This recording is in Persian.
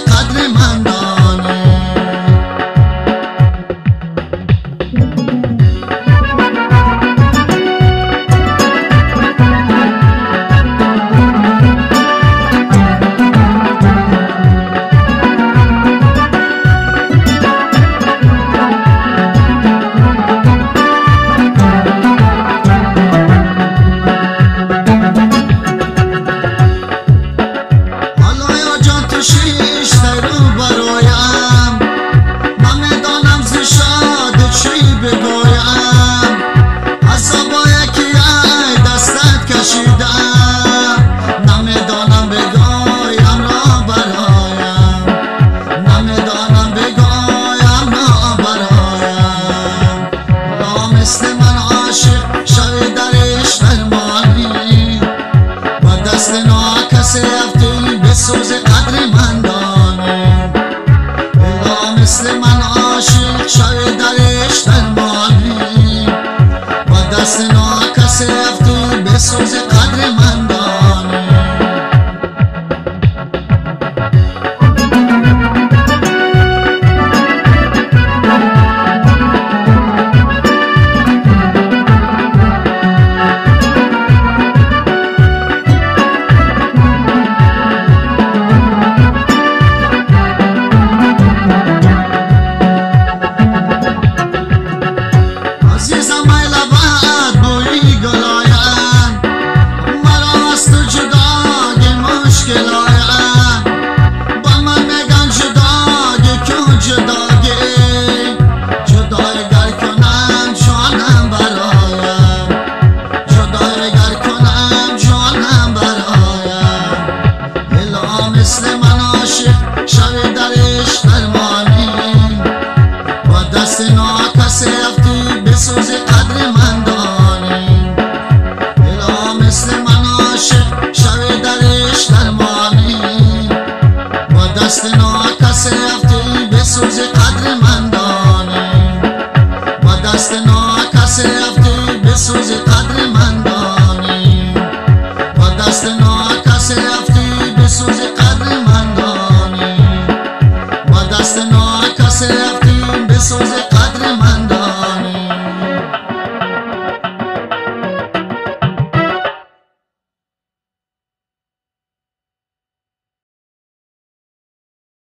قدر من دانه. شیش رو برایم من میدانم ز شاد چی بگویم، عذابای که ای دستت کشیدم نمیدانم بگویم را برایم، نمیدانم بگویم را برایم. لا مثل من عاشق شوی درش درمانی با دست ناکسی افتی بسوز قدر من دانه. الا مثل من عاشق شوی درش درمانی با دست ناکسی افتی بسوز قدر من دانه. مثل من عاشق شوی درش درمانی با دست ناکسی افتی بسوز قدر من دانی. الا مثل من عاشق شوی درش درمانی با دست ناکسی افتی بسوز قدر من